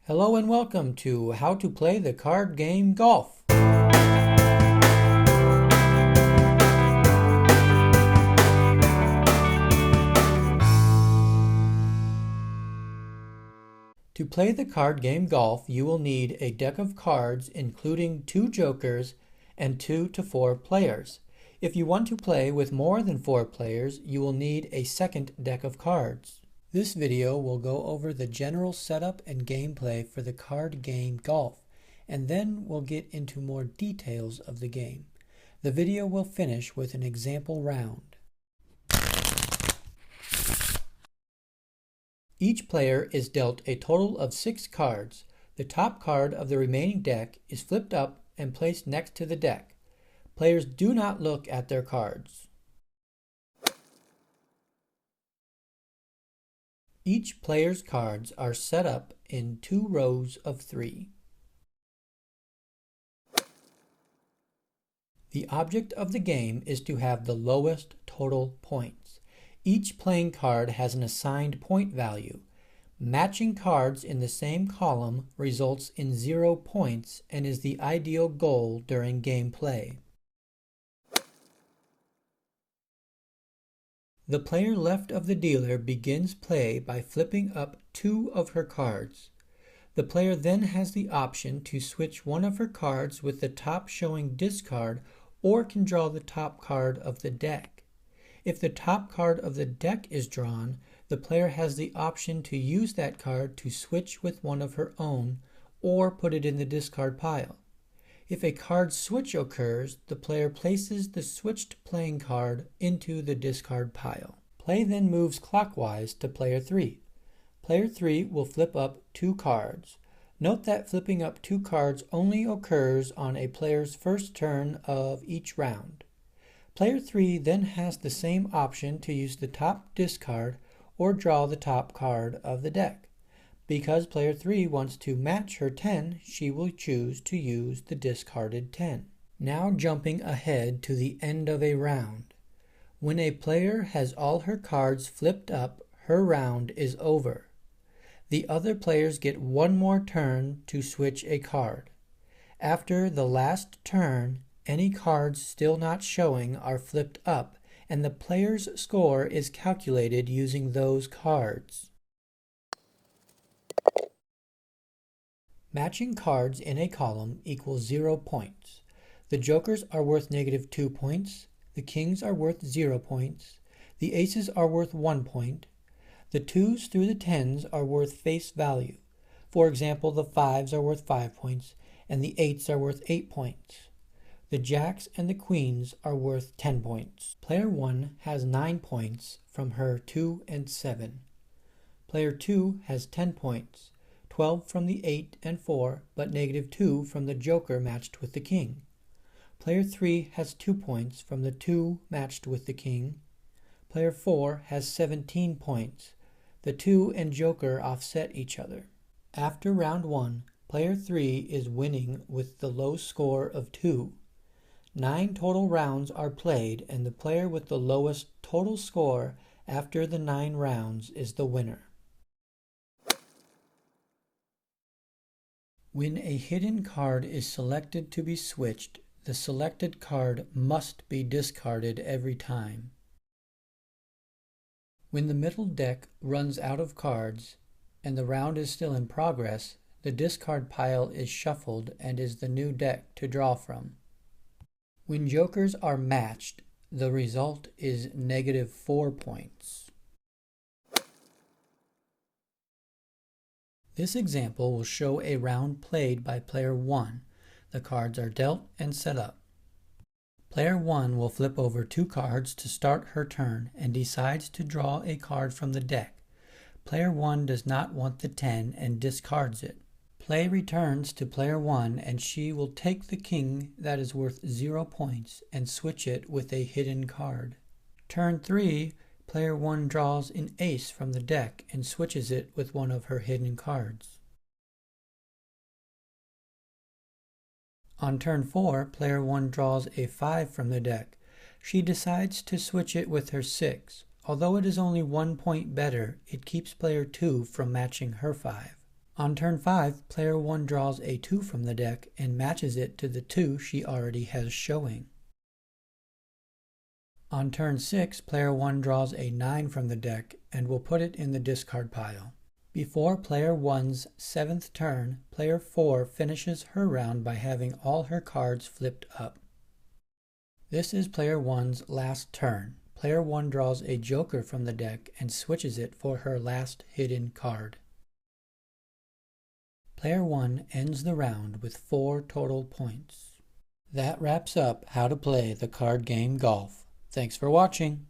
Hello and welcome to How to Play the Card Game Golf. To play the card game Golf, you will need a deck of cards including 2 jokers and 2 to 4 players. If you want to play with more than 4 players, you will need a second deck of cards. This video will go over the general setup and gameplay for the card game Golf, and then we'll get into more details of the game. The video will finish with an example round. Each player is dealt a total of 6 cards. The top card of the remaining deck is flipped up and placed next to the deck. Players do not look at their cards. Each player's cards are set up in 2 rows of 3. The object of the game is to have the lowest total points. Each playing card has an assigned point value. Matching cards in the same column results in 0 points and is the ideal goal during gameplay. The player left of the dealer begins play by flipping up 2 of her cards. The player then has the option to switch one of her cards with the top showing discard or can draw the top card of the deck. If the top card of the deck is drawn, the player has the option to use that card to switch with one of her own or put it in the discard pile. If a card switch occurs, the player places the switched playing card into the discard pile. Play then moves clockwise to player 3. Player 3 will flip up 2 cards. Note that flipping up 2 cards only occurs on a player's first turn of each round. Player 3 then has the same option to use the top discard or draw the top card of the deck. Because player 3 wants to match her 10, she will choose to use the discarded 10. Now jumping ahead to the end of a round. When a player has all her cards flipped up, her round is over. The other players get one more turn to switch a card. After the last turn, any cards still not showing are flipped up, and the player's score is calculated using those cards. Matching cards in a column equals 0 points. The jokers are worth -2 points, the kings are worth 0 points, the aces are worth 1 point, the 2s through the 10s are worth face value. For example, the 5s are worth 5 points, and the 8s are worth 8 points. The jacks and the queens are worth 10 points. Player 1 has 9 points from her 2 and 7. Player 2 has 10 points. 12 from the 8 and 4, but -2 from the joker matched with the king. Player 3 has 2 points from the 2 matched with the king. Player 4 has 17 points. The 2 and joker offset each other. After round 1, player 3 is winning with the low score of 2. 9 total rounds are played, and the player with the lowest total score after the 9 rounds is the winner. When a hidden card is selected to be switched, the selected card must be discarded every time. When the middle deck runs out of cards and the round is still in progress, the discard pile is shuffled and is the new deck to draw from. When jokers are matched, the result is -4 points. This example will show a round played by player 1. The cards are dealt and set up. Player 1 will flip over 2 cards to start her turn and decides to draw a card from the deck. Player 1 does not want the 10 and discards it. Play returns to player 1 and she will take the king that is worth 0 points and switch it with a hidden card. Turn 3, player 1 draws an ace from the deck and switches it with one of her hidden cards. On turn 4, player 1 draws a 5 from the deck. She decides to switch it with her 6. Although it is only 1 point better, it keeps player 2 from matching her 5. On turn 5, player 1 draws a 2 from the deck and matches it to the 2 she already has showing. On turn 6, player 1 draws a 9 from the deck and will put it in the discard pile. Before player 1's 7th turn, player 4 finishes her round by having all her cards flipped up. This is player 1's last turn. Player 1 draws a joker from the deck and switches it for her last hidden card. Player 1 ends the round with 4 total points. That wraps up how to play the card game Golf. Thanks for watching.